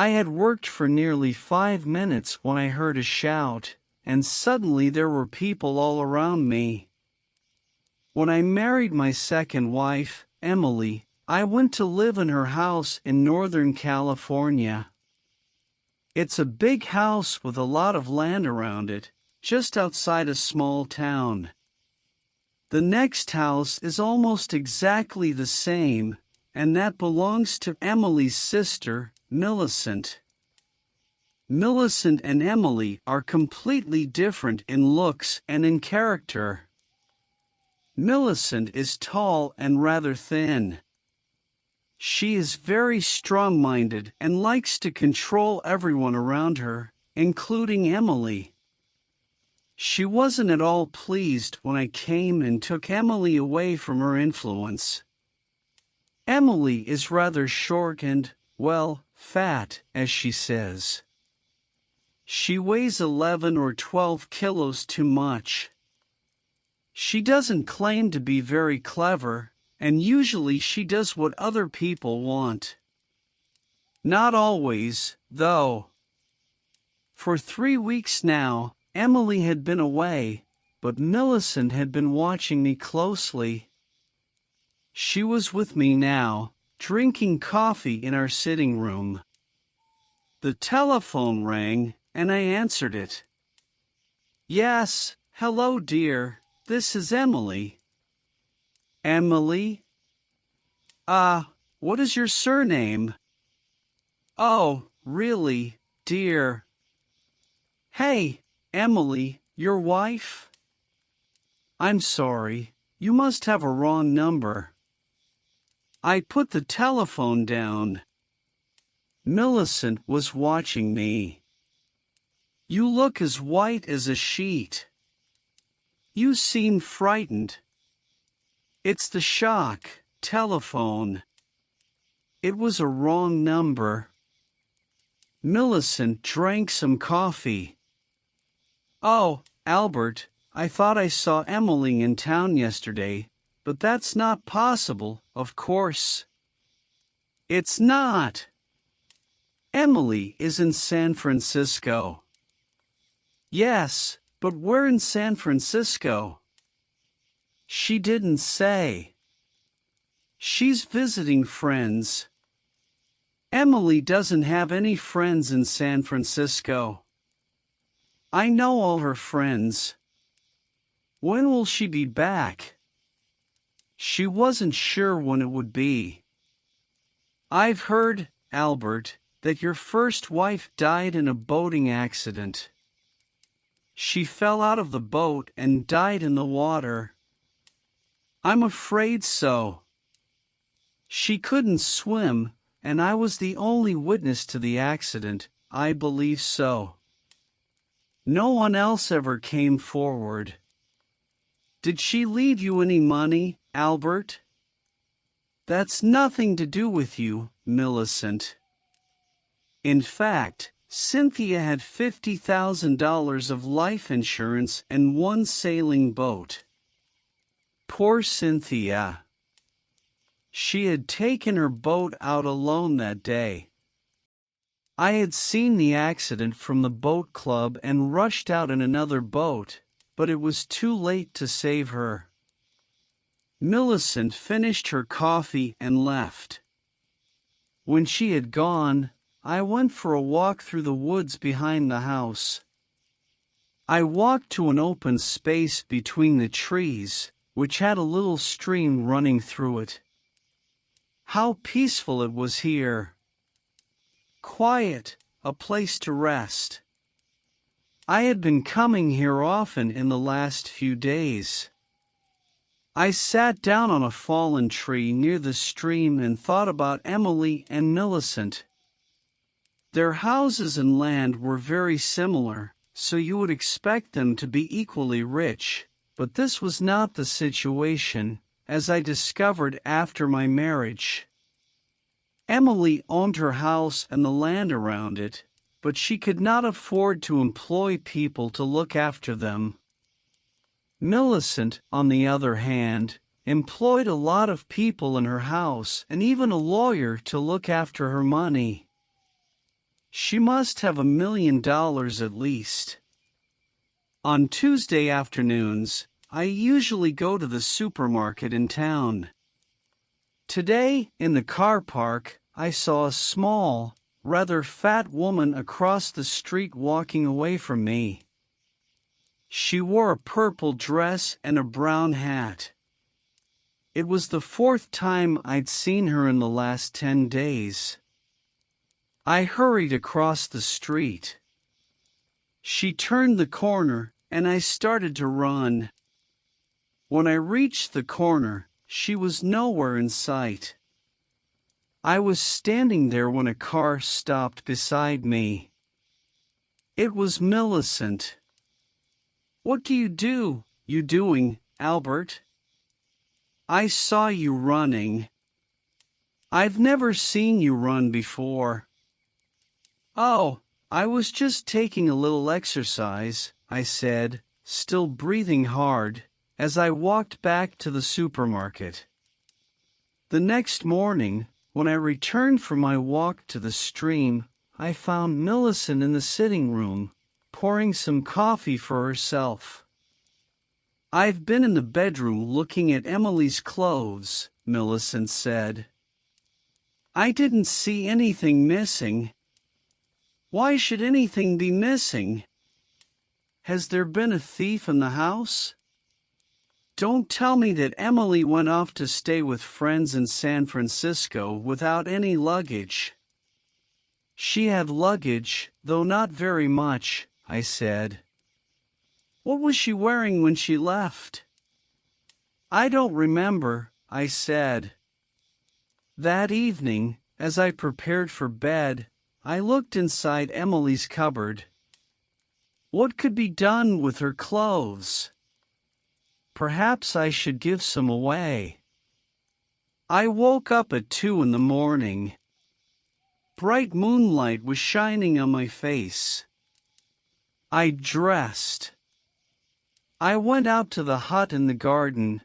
I had worked for nearly 5 minutes when I heard a shout, and suddenly there were people all around me. When I married my second wife, Emily, I went to live in her house in Northern California. It's a big house with a lot of land around it, just outside a small town. The next house is almost exactly the same, and that belongs to Emily's sister, Millicent. Millicent and Emily are completely different in looks and in character. Millicent is tall and rather thin. She is very strong-minded and likes to control everyone around her, including Emily. She wasn't at all pleased when I came and took Emily away from her influence. Emily is rather short and, well, fat, as she says. She weighs 11 or 12 kilos too much. She doesn't claim to be very clever, and usually she does what other people want. Not always, though. For 3 weeks now, Emily had been away, but Millicent had been watching me closely. She was with me now, drinking coffee in our sitting room. The telephone rang, and I answered it. Yes, hello dear, this is Emily. Emily? What is your surname? Oh, really, dear. Hey, Emily, your wife? I'm sorry, you must have a wrong number. I put the telephone down. Millicent was watching me. You look as white as a sheet. You seem frightened. It's the shock, telephone. It was a wrong number. Millicent drank some coffee. Oh, Albert, I thought I saw Emily in town yesterday, but that's not possible, of course. It's not. Emily is in San Francisco. Yes, but where in San Francisco? She didn't say. She's visiting friends. Emily doesn't have any friends in San Francisco. I know all her friends. When will she be back? She wasn't sure when it would be. I've heard, Albert, that your first wife died in a boating accident. She fell out of the boat and died in the water. I'm afraid so. She couldn't swim, and I was the only witness to the accident, I believe so. No one else ever came forward. Did she leave you any money, Albert? That's nothing to do with you, Millicent. In fact, Cynthia had $50,000 of life insurance and one sailing boat. Poor Cynthia. She had taken her boat out alone that day. I had seen the accident from the boat club and rushed out in another boat, but it was too late to save her. Millicent finished her coffee and left. When she had gone, I went for a walk through the woods behind the house. I walked to an open space between the trees, which had a little stream running through it. How peaceful it was here. Quiet, a place to rest. I had been coming here often in the last few days. I sat down on a fallen tree near the stream and thought about Emily and Millicent. Their houses and land were very similar, so you would expect them to be equally rich, but this was not the situation, as I discovered after my marriage. Emily owned her house and the land around it, but she could not afford to employ people to look after them. Millicent, on the other hand, employed a lot of people in her house and even a lawyer to look after her money. She must have $1 million at least. On Tuesday afternoons, I usually go to the supermarket in town. Today, in the car park, I saw a small, rather fat woman across the street walking away from me. She wore a purple dress and a brown hat. It was the fourth time I'd seen her in the last 10 days. I hurried across the street. She turned the corner, and I started to run. When I reached the corner, she was nowhere in sight. I was standing there when a car stopped beside me. It was Millicent. "What do? You doing, Albert? I saw you running. I've never seen you run before." "Oh, I was just taking a little exercise," I said, still breathing hard, as I walked back to the supermarket. The next morning, when I returned from my walk to the stream, I found Millicent in the sitting room, pouring some coffee for herself. "I've been in the bedroom looking at Emily's clothes," Millicent said. "I didn't see anything missing." "Why should anything be missing? Has there been a thief in the house? Don't tell me that Emily went off to stay with friends in San Francisco without any luggage." "She had luggage, though not very much," I said. "What was she wearing when she left?" "I don't remember," I said. That evening, as I prepared for bed, I looked inside Emily's cupboard. What could be done with her clothes? Perhaps I should give some away. I woke up at 2 in the morning. Bright moonlight was shining on my face. I dressed. I went out to the hut in the garden.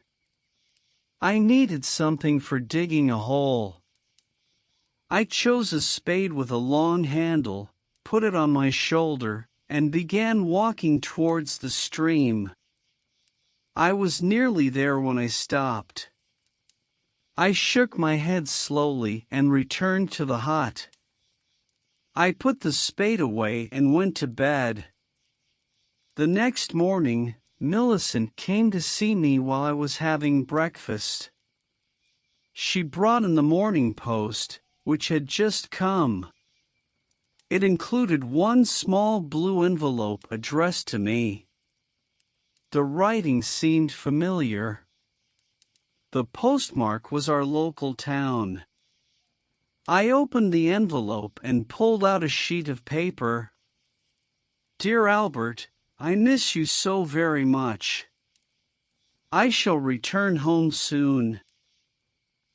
I needed something for digging a hole. I chose a spade with a long handle, put it on my shoulder, and began walking towards the stream. I was nearly there when I stopped. I shook my head slowly and returned to the hut. I put the spade away and went to bed. The next morning, Millicent came to see me while I was having breakfast. She brought in the Morning Post, which had just come. It included one small blue envelope addressed to me. The writing seemed familiar. The postmark was our local town. I opened the envelope and pulled out a sheet of paper. "Dear Albert, I miss you so very much. I shall return home soon.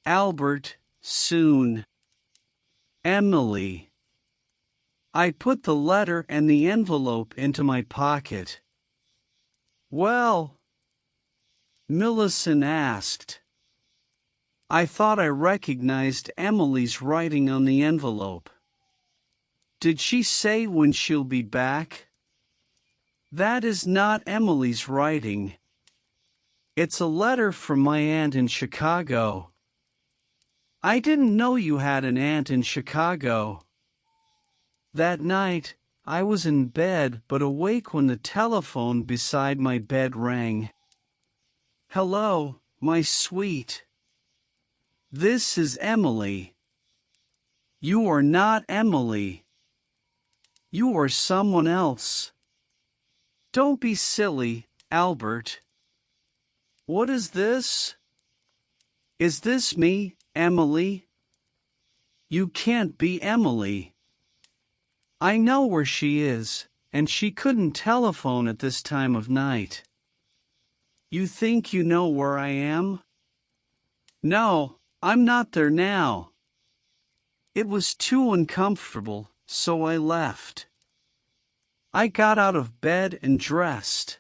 Albert, soon. Emily." I put the letter and the envelope into my pocket. "Well?" Millicent asked. I thought I recognized Emily's writing on the envelope. "Did she say when she'll be back?" "That is not Emily's writing. It's a letter from my aunt in Chicago." "I didn't know you had an aunt in Chicago." That night, I was in bed but awake when the telephone beside my bed rang. "Hello, my sweet. This is Emily." "You are not Emily. You are someone else." "Don't be silly, Albert." "What is this? Is this me, Emily?" "You can't be Emily. I know where she is, and she couldn't telephone at this time of night." "You think you know where I am?" "No, I'm not there now." It was too uncomfortable, so I left. I got out of bed and dressed.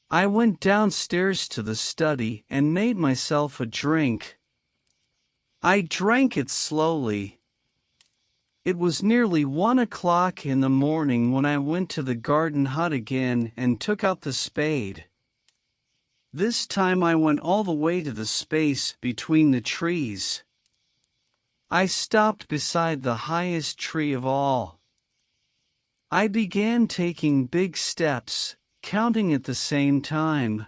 I went downstairs to the study and made myself a drink. I drank it slowly. It was nearly 1 o'clock in the morning when I went to the garden hut again and took out the spade. This time I went all the way to the space between the trees. I stopped beside the highest tree of all. I began taking big steps, counting at the same time.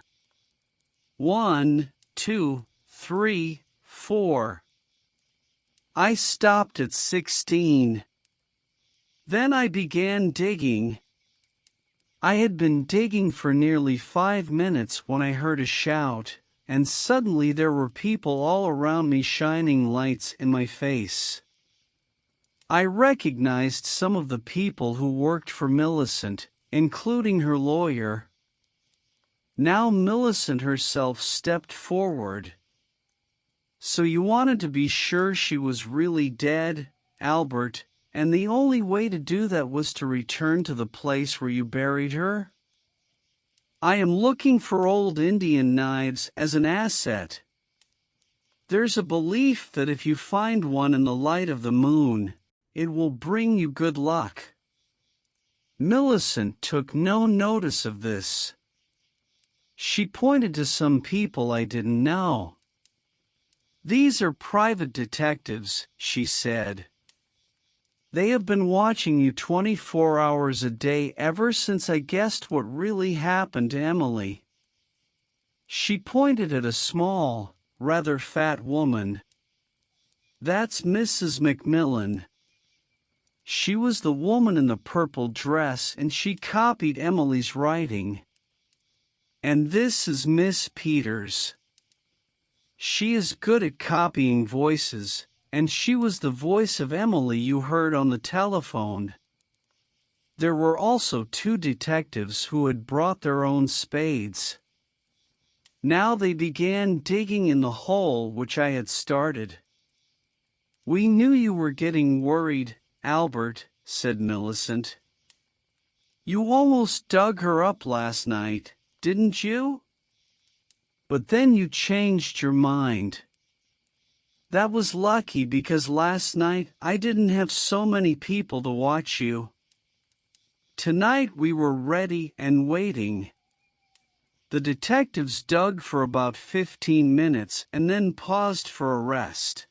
1, 2, 3, 4. I stopped at 16. Then I began digging. I had been digging for nearly 5 minutes when I heard a shout, and suddenly there were people all around me shining lights in my face. I recognized some of the people who worked for Millicent, including her lawyer. Now Millicent herself stepped forward. "So you wanted to be sure she was really dead, Albert, and the only way to do that was to return to the place where you buried her? I am looking for old Indian knives as an asset. There's a belief that if you find one in the light of the moon, it will bring you good luck." Millicent took no notice of this. She pointed to some people I didn't know. "These are private detectives," she said. "They have been watching you 24 hours a day ever since I guessed what really happened to Emily." She pointed at a small, rather fat woman. "That's Mrs. McMillan. She was the woman in the purple dress and she copied Emily's writing. And this is Miss Peters. She is good at copying voices, and she was the voice of Emily you heard on the telephone." There were also 2 detectives who had brought their own spades. Now they began digging in the hole which I had started. "We knew you were getting worried, Albert," said Millicent. "You almost dug her up last night, didn't you? But then you changed your mind. That was lucky because last night I didn't have so many people to watch you. Tonight we were ready and waiting." The detectives dug for about 15 minutes and then paused for a rest.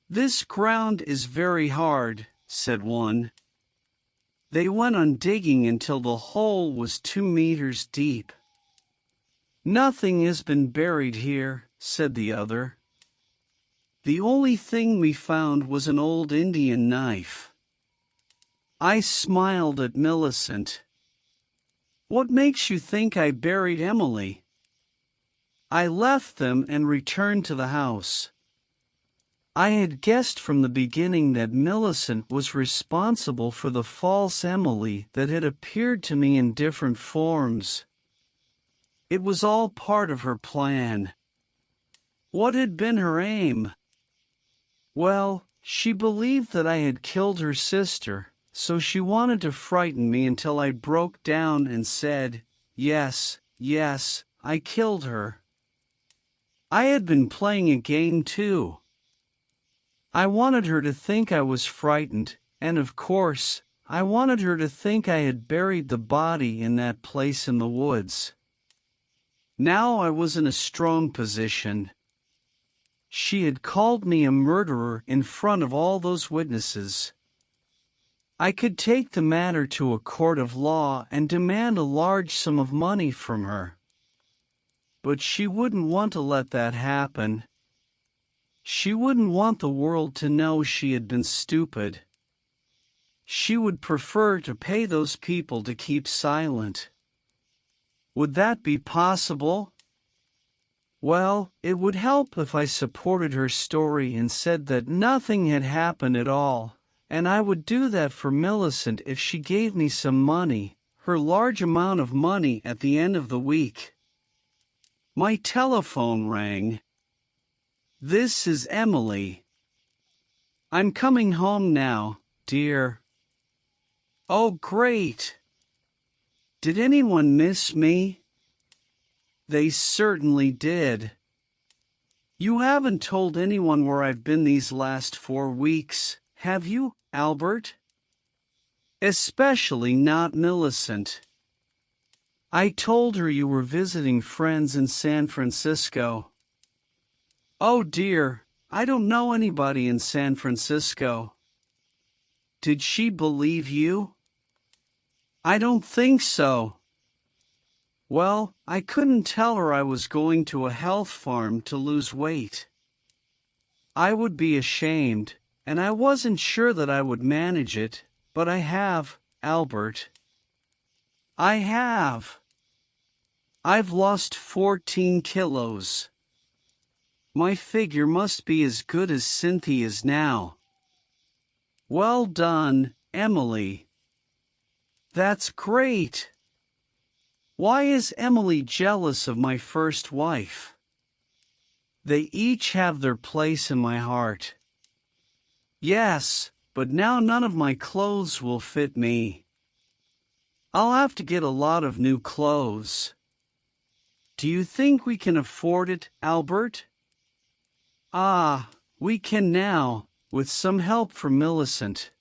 "This ground is very hard," said one. They went on digging until the hole was 2 meters deep. "Nothing has been buried here," said the other. "The only thing we found was an old Indian knife." I smiled at Millicent. "What makes you think I buried Emily?" "I left them and returned to the house. I had guessed from the beginning that Millicent was responsible for the false Emily that had appeared to me in different forms. It was all part of her plan." "What had been her aim?" "Well, she believed that I had killed her sister, so she wanted to frighten me until I broke down and said, 'Yes, yes, I killed her.' I had been playing a game too. I wanted her to think I was frightened, and of course, I wanted her to think I had buried the body in that place in the woods. Now I was in a strong position. She had called me a murderer in front of all those witnesses. I could take the matter to a court of law and demand a large sum of money from her. But she wouldn't want to let that happen. She wouldn't want the world to know she had been stupid. She would prefer to pay those people to keep silent. Would that be possible? Well, it would help if I supported her story and said that nothing had happened at all, and I would do that for Millicent if she gave me some money, her large amount of money at the end of the week. My telephone rang. "This is Emily. I'm coming home now, dear." "Oh, great. Did anyone miss me?" "They certainly did. You haven't told anyone where I've been these last 4 weeks, have you, Albert? Especially not Millicent. I told her you were visiting friends in San Francisco. Oh dear, I don't know anybody in San Francisco. Did she believe you? I don't think so. Well, I couldn't tell her I was going to a health farm to lose weight. I would be ashamed, and I wasn't sure that I would manage it, but I have, Albert. I have. I've lost 14 kilos. My figure must be as good as Cynthia's now. Well done, Emily. That's great. Why is Emily jealous of my first wife? They each have their place in my heart. Yes, but now none of my clothes will fit me. I'll have to get a lot of new clothes. Do you think we can afford it, Albert? Ah, we can now, with some help from Millicent.